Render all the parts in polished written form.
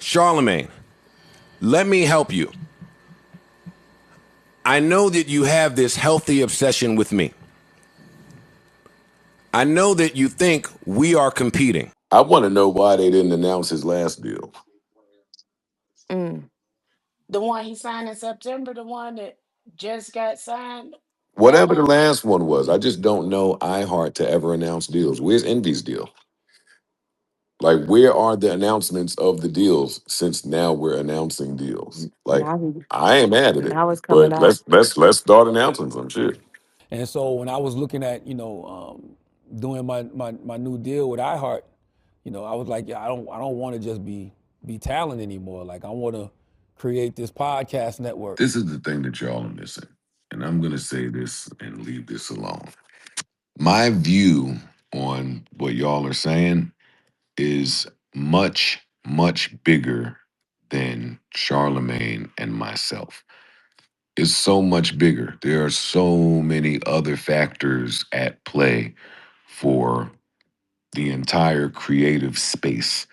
Charlamagne, let me help you. I know that you have this healthy obsession with me. I know that you think we are competing. I want to know why they didn't announce his last deal. The one he signed in September, the one that just got signed, that Whatever the one? last one was, I just don't know iHeart to ever announce deals. Where's Envy's deal? Like, where are the announcements of the deals since now we're announcing deals? Like, I ain't mad at it, Now it's coming but out. let's start announcing some shit. And so when I was looking at, doing my new deal with iHeart, I was like, yeah, I don't want to just be talent anymore. Like I want to create this podcast network. This is the thing that y'all are missing. And I'm going to say this and leave this alone. My view on what y'all are saying is much, much bigger than Charlamagne and myself. It's so much bigger. There are so many other factors at play for the entire creative space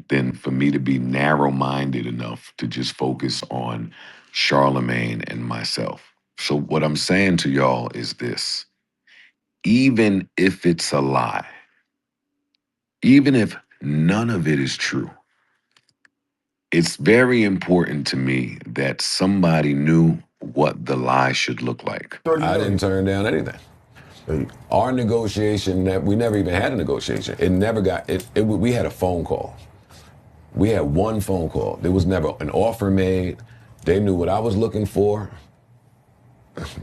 than for me to be narrow-minded enough to just focus on Charlamagne and myself. So what I'm saying to y'all is this. Even if it's a lie, even if none of it is true, it's very important to me that somebody knew what the lie should look like. I didn't turn down anything. Our negotiation, we never even had a negotiation. It never got, we had a phone call. We had one phone call. There was never an offer made. They knew what I was looking for.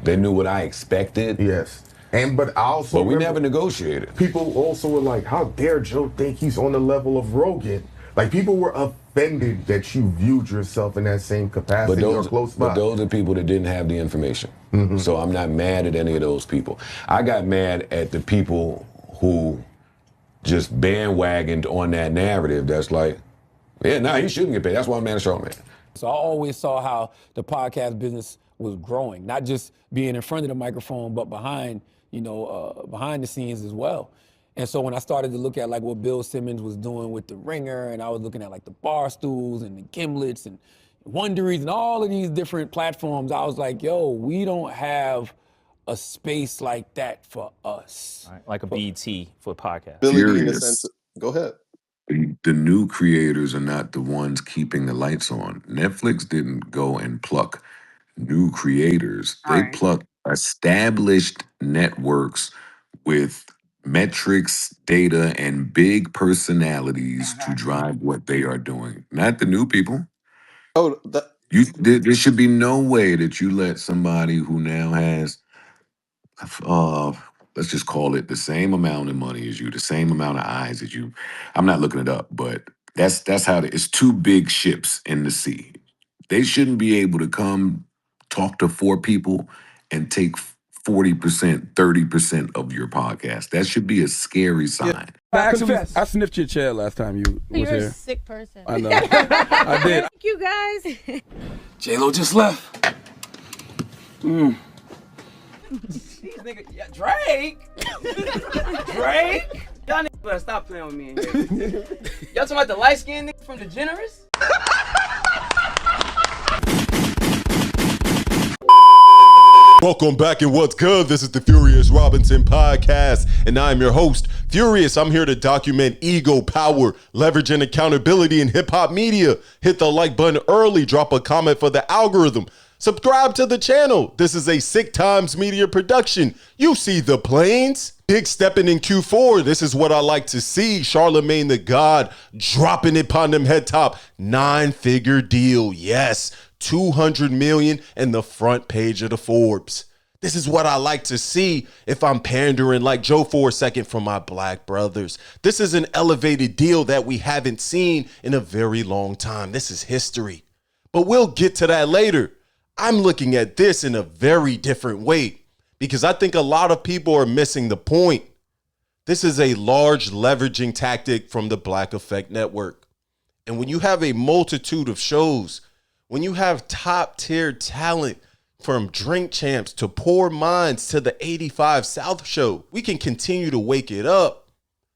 They knew what I expected. Yes. But we never negotiated. People also were like, how dare Joe think he's on the level of Rogan? Like, people were offended that you viewed yourself in that same capacity or close by. But those are people that didn't have the information. So I'm not mad at any of those people. I got mad at the people who just bandwagoned on that narrative that's like, yeah, he shouldn't get paid. That's why I'm mad at Charlamagne. So I always saw how the podcast business was growing, not just being in front of the microphone, but behind the scenes as well. And so when I started to look at like what Bill Simmons was doing with the Ringer, and I was looking at like the Barstools and the Gimlets and Wonderies and all of these different platforms, I was like, yo, we don't have a space like that for us. Right, like a BT for podcasts. Ability in the sense of, go ahead. The new creators are not the ones keeping the lights on. Netflix didn't go and pluck new creators. They plucked established networks with metrics, data, and big personalities to drive what they are doing. Not the new people. Oh, There should be no way that you let somebody who now has let's just call it the same amount of money as you, the same amount of eyes as you. I'm not looking it up, but that's how it's two big ships in the sea. They shouldn't be able to come talk to four people and take 40%, 30% of your podcast. That should be a scary sign. Yeah, I sniffed your chair last time you was You're here. a sick person. I know. I did. Thank you guys. J-Lo just left. These niggas, yeah, Drake. Drake. Y'all niggas better stop playing with me in here. Y'all talking about the light skinned nigga from DeGeneres? Welcome back and what's good? This is the Furious Robinson podcast and I'm your host, Furious. I'm here to document ego, power, leverage, and accountability in hip-hop media. Hit the like button early, drop a comment for the algorithm. Subscribe to the channel. This is a Sick Times Media production. You see the planes? Big stepping in Q4. This is what I like to see. Charlamagne the God dropping it upon them head top. 9-figure deal. Yes. 200 million and the front page of the Forbes. This is what I like to see if I'm pandering like Joe for a second for my black brothers. This is an elevated deal that we haven't seen in a very long time. This is history. But we'll get to that later. I'm looking at this in a very different way because I think a lot of people are missing the point. This is a large leveraging tactic from the Black Effect Network. And when you have a multitude of shows, when you have top tier talent from Drink Champs to Poor Minds to the 85 South show, we can continue to wake it up.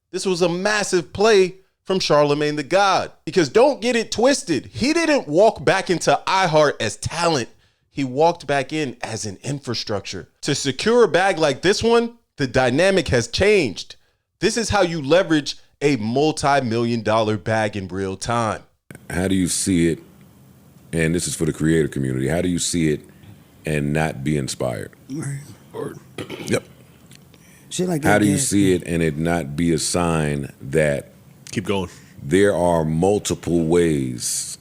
This was a massive play from Charlamagne the God. Because don't get it twisted. He didn't walk back into iHeart as talent. He walked back in as an infrastructure. To secure a bag like this one, the dynamic has changed. This is how you leverage a multi-million-dollar bag in real time. How do you see it? And this is for the creator community. How do you see it and not be inspired? Right. Yep. Shit like that. How do you see it and it not be a sign that keep going? There are multiple ways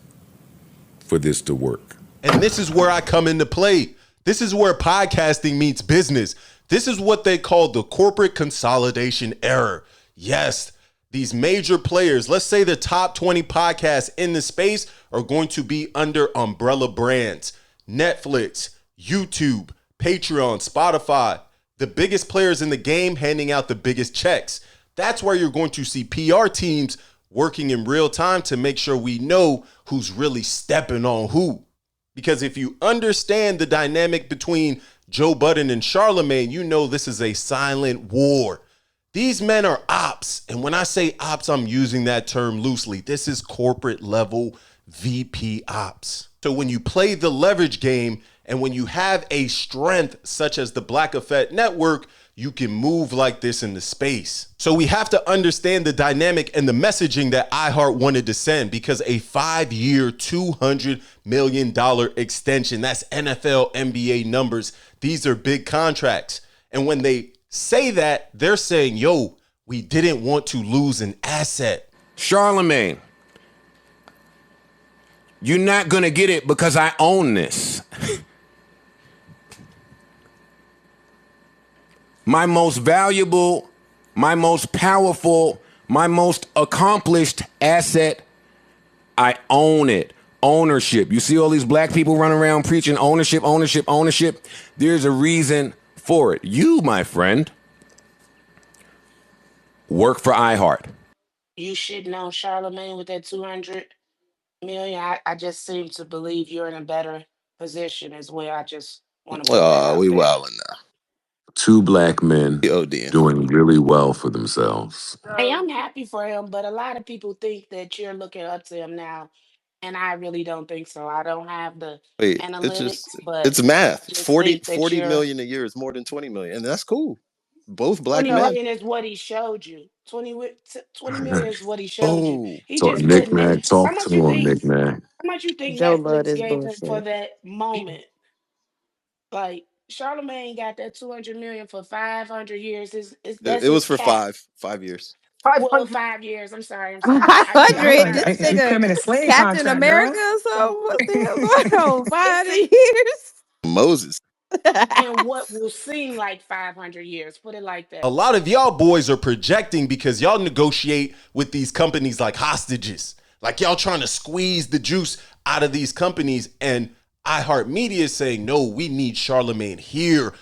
for this to work. And this is where I come into play. This is where podcasting meets business. This is what they call the corporate consolidation error. Yes, these major players, let's say the top 20 podcasts in the space, are going to be under umbrella brands. Netflix, YouTube, Patreon, Spotify, the biggest players in the game handing out the biggest checks. That's where you're going to see PR teams working in real time to make sure we know who's really stepping on who. Because if you understand the dynamic between Joe Budden and Charlamagne, you know this is a silent war. These men are ops. And when I say ops, I'm using that term loosely. This is corporate level VP ops. So when you play the leverage game and when you have a strength such as the Black Effect Network, you can move like this in the space. So we have to understand the dynamic and the messaging that iHeart wanted to send, because a 5-year, $200 million extension, that's NFL, NBA numbers. These are big contracts. And when they say that, they're saying, yo, we didn't want to lose an asset. Charlamagne, you're not going to get it because I own this. My most valuable, my most powerful, my most accomplished asset, I own it. Ownership. You see all these black people running around preaching ownership, ownership, ownership. There's a reason for it. You, my friend, work for iHeart. You should know Charlamagne with that 200 million. I just seem to believe you're in a better position as well. I just want to put that out We there. wildin' now. Two black men doing really well for themselves. Hey, I'm happy for him, but a lot of people think that you're looking up to him now, and I really don't think so. I don't have the Wait, analytics, but it's math. I just 40 think that you're million a year is more than 20 million, and that's cool. Both black 20 men. million is what he showed you. 20 million is what he showed you. Oh, He So just Nick putting Man, it. How talk much to you him, think? Nick Man. How much you think Joe Bud Netflix is gave him for bullshit. that moment? Like Charlamagne got that 200 million for 500 years. Is that's it was his for cap? 5 years. Well, 5 years. I'm sorry. 500. This I nigga Captain America or something. What's the hell going on? 500 years. Moses. And what will seem like 500 years. Put it like that. A lot of y'all boys are projecting because y'all negotiate with these companies like hostages. Like y'all trying to squeeze the juice out of these companies, and iHeartMedia is saying, no, we need Charlamagne here,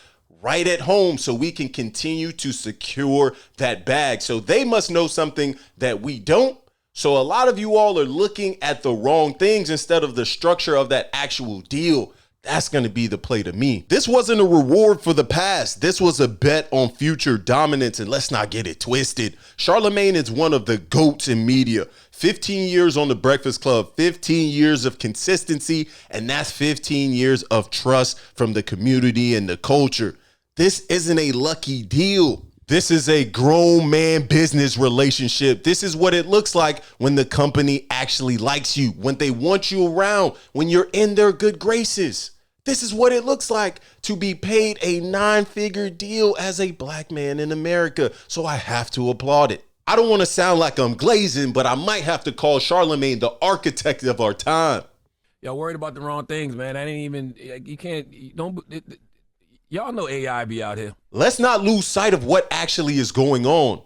right at home, so we can continue to secure that bag. So they must know something that we don't. So a lot of you all are looking at the wrong things instead of the structure of that actual deal. That's going to be the play to me. This wasn't a reward for the past. This was a bet on future dominance, and let's not get it twisted. Charlamagne is one of the GOATs in media. 15 years on the Breakfast Club, 15 years of consistency, and that's 15 years of trust from the community and the culture. This isn't a lucky deal. This is a grown man business relationship. This is what it looks like when the company actually likes you, when they want you around, when you're in their good graces. This is what it looks like to be paid a 9-figure deal as a black man in America. So I have to applaud it. I don't want to sound like I'm glazing, but I might have to call Charlamagne the architect of our time. Y'all worried about the wrong things, man. I didn't even, y'all know AI be out here. Let's not lose sight of what actually is going on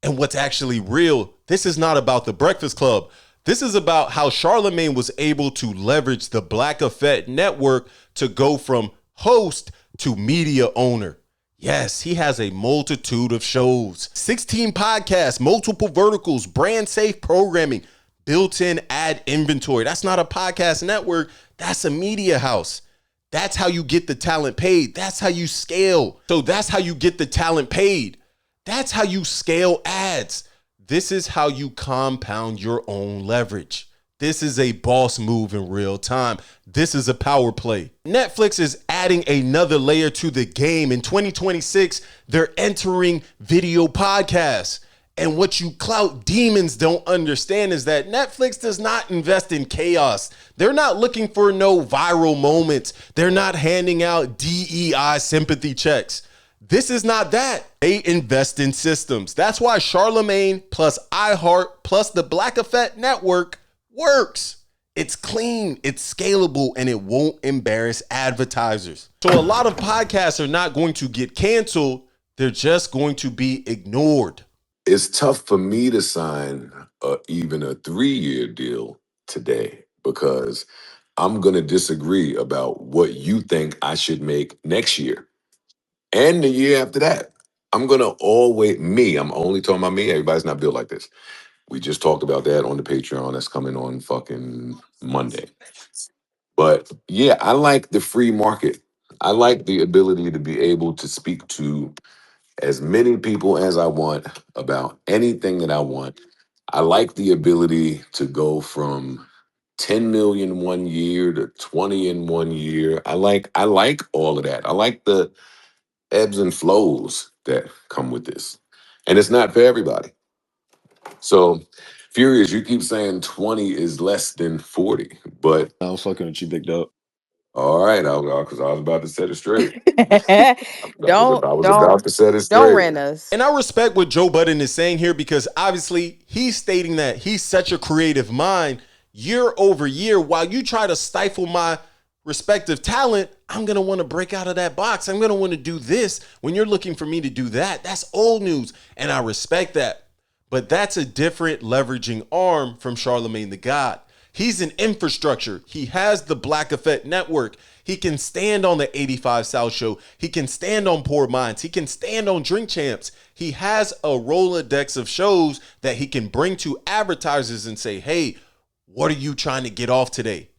and what's actually real. This is not about the Breakfast Club. This is about how Charlamagne was able to leverage the Black Effect Network to go from host to media owner. Yes, he has a multitude of shows, 16 podcasts, multiple verticals, brand safe programming, built-in ad inventory. That's not a podcast network. That's a media house. That's how you get the talent paid. That's how you scale. So that's how you get the talent paid. That's how you scale ads. This is how you compound your own leverage. This is a boss move in real time. This is a power play. Netflix is adding another layer to the game. In 2026, they're entering video podcasts. And what you clout demons don't understand is that Netflix does not invest in chaos. They're not looking for no viral moments. They're not handing out DEI sympathy checks. This is not that. They invest in systems. That's why Charlamagne plus iHeart plus the Black Effect Network works. It's clean, it's scalable, and it won't embarrass advertisers. So a lot of podcasts are not going to get canceled. They're just going to be ignored. It's tough for me to sign even a 3-year deal today because I'm going to disagree about what you think I should make next year and the year after that. I'm going to I'm only talking about me. Everybody's not built like this. We just talked about that on the Patreon that's coming on fucking Monday. But yeah, I like the free market. I like the ability to be able to speak to as many people as I want about anything that I want. I like the ability to go from 10 million 1 year to 20 in 1 year. I like all of that. I like the ebbs and flows that come with this. And it's not for everybody. So, Furious, you keep saying 20 is less than 40, but I was fucking with you, big dog. all right, because I was about to set it straight. Don't I was don't about to set it don't straight. rent us. And I respect what Joe Budden is saying here because obviously he's stating that he's such a creative mind year over year. While you try to stifle my respective talent, I'm going to want to break out of that box. I'm going to want to do this when you're looking for me to do that. That's old news. And I respect that. But that's a different leveraging arm from Charlamagne the God. He's an infrastructure. He has the Black Effect Network. He can stand on the 85 South Show. He can stand on Poor Minds. He can stand on Drink Champs. He has a Rolodex of shows that he can bring to advertisers and say, hey, what are you trying to get off today?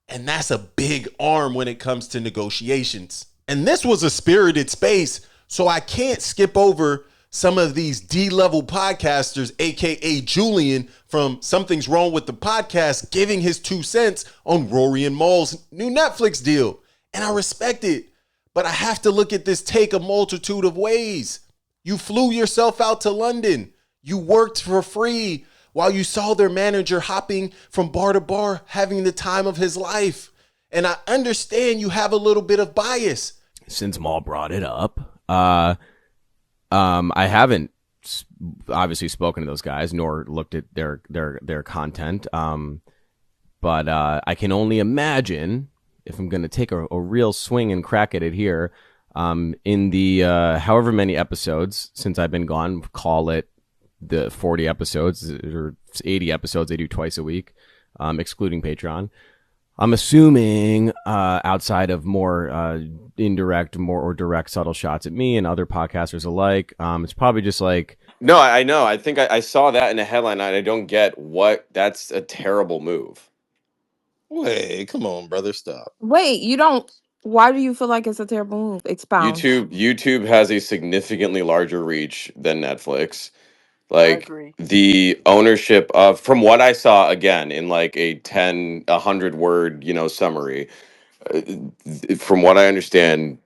And that's a big arm when it comes to negotiations. And this was a spirited space, so I can't skip over some of these D-level podcasters, aka Julian from Something's Wrong with the Podcast, giving his 2 cents on Rory and Maul's new Netflix deal. And I respect it, but I have to look at this take a multitude of ways. You flew yourself out to London. You worked for free while you saw their manager hopping from bar to bar, having the time of his life. And I understand you have a little bit of bias. Since Maul brought it up, I haven't obviously spoken to those guys nor looked at their content. But I can only imagine, if I'm going to take a real swing and crack at it here, in the however many episodes since I've been gone, call it the 40 episodes or 80 episodes they do twice a week, excluding Patreon. I'm assuming outside of more indirect, more or direct subtle shots at me and other podcasters alike, it's probably just like... No, I know. I think I saw that in a headline and I don't get what. That's a terrible move. Wait, come on, brother. Stop. Wait, you don't. Why do you feel like it's a terrible move? Expound. YouTube has a significantly larger reach than Netflix. I Like agree. the ownership of, from what I saw again in like a 100 word, summary, from what I understand,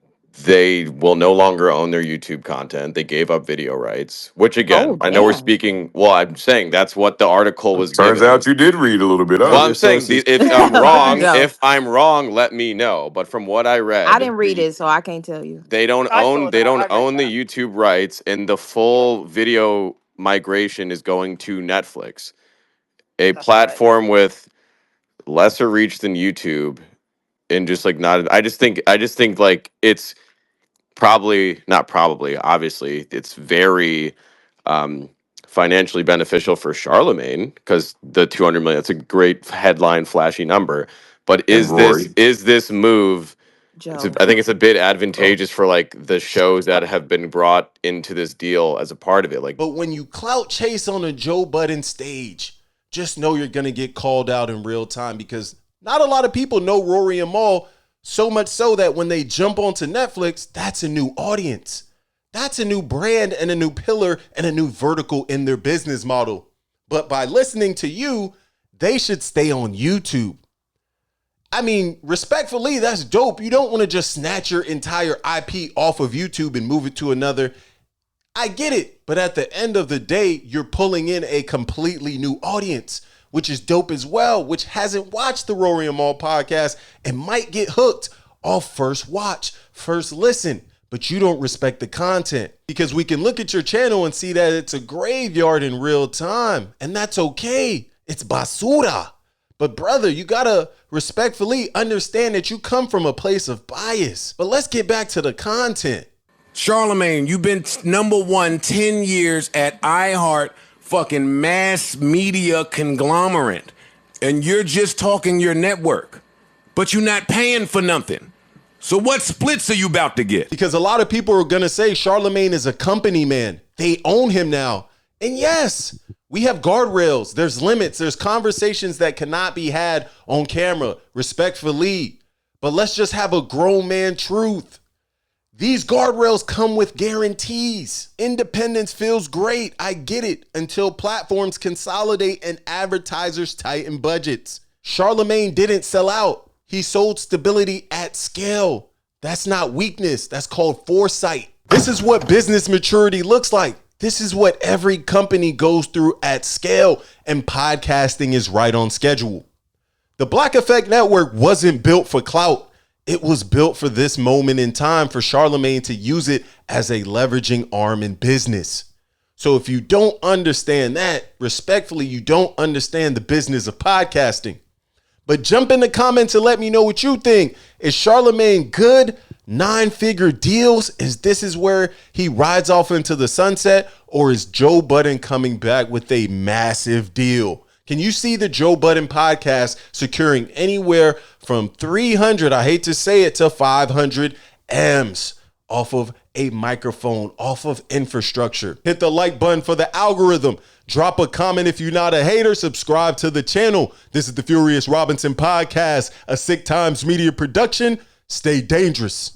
they will no longer own their YouTube content. They gave up video rights, which again, Oh I know we're damn. speaking. Well, I'm saying that's what the article was Turns given. out you did read a little bit Well, of I'm it. saying if I'm wrong, No. if I'm wrong, let me know. But from what I read, I didn't read it, so I can't tell you. they don't I own saw they that. I don't read own the that. YouTube rights, and the full video migration is going to Netflix, a That's right. platform with lesser reach than YouTube, and just like not. I just think like it's obviously it's very financially beneficial for Charlamagne because the 200 million, that's a great headline flashy number, but And Rory. is this move, Joe. I think it's a bit advantageous for like the shows that have been brought into this deal as a part of it, like. But when you clout chase on a Joe Budden stage, just know you're going to get called out in real time because not a lot of people know Rory and Maul, so much so that when they jump onto Netflix, that's a new audience. That's a new brand and a new pillar and a new vertical in their business model. But by listening to you, they should stay on YouTube. I mean, respectfully, that's dope. You don't want to just snatch your entire IP off of YouTube and move it to another. I get it. But at the end of the day, you're pulling in a completely new audience, which is dope as well, which hasn't watched the Rory and Maul podcast and might get hooked off first watch, first listen. But you don't respect the content, because we can look at your channel and see that it's a graveyard in real time. And that's okay. It's basura. But brother, you gotta respectfully understand that you come from a place of bias. But let's get back to the content. Charlamagne, you've been #1 10 years at iHeart, fucking mass media conglomerate. And you're just talking your network. But you're not paying for nothing. So what splits are you about to get? Because a lot of people are gonna say Charlamagne is a company man. They own him now. And yes, we have guardrails. There's limits. There's conversations that cannot be had on camera, respectfully. But let's just have a grown man truth. These guardrails come with guarantees. Independence feels great. I get it. Until platforms consolidate and advertisers tighten budgets. Charlamagne didn't sell out. He sold stability at scale. That's not weakness. That's called foresight. This is what business maturity looks like. This is what every company goes through at scale, and podcasting is right on schedule. The Black Effect Network wasn't built for clout. It was built for this moment in time for Charlamagne to use it as a leveraging arm in business. So if you don't understand that, respectfully, you don't understand the business of podcasting. But jump in the comments and let me know what you think. Is Charlamagne good? 9-figure deals? Is this where he rides off into the sunset? Or is Joe Budden coming back with a massive deal? Can you see the Joe Budden podcast securing anywhere from 300, I hate to say it, to 500 M's off of a microphone, off of infrastructure? Hit the like button for the algorithm. Drop a comment if you're not a hater. Subscribe to the channel. This is the Furious Robinson podcast, a Sick Times Media production. Stay dangerous.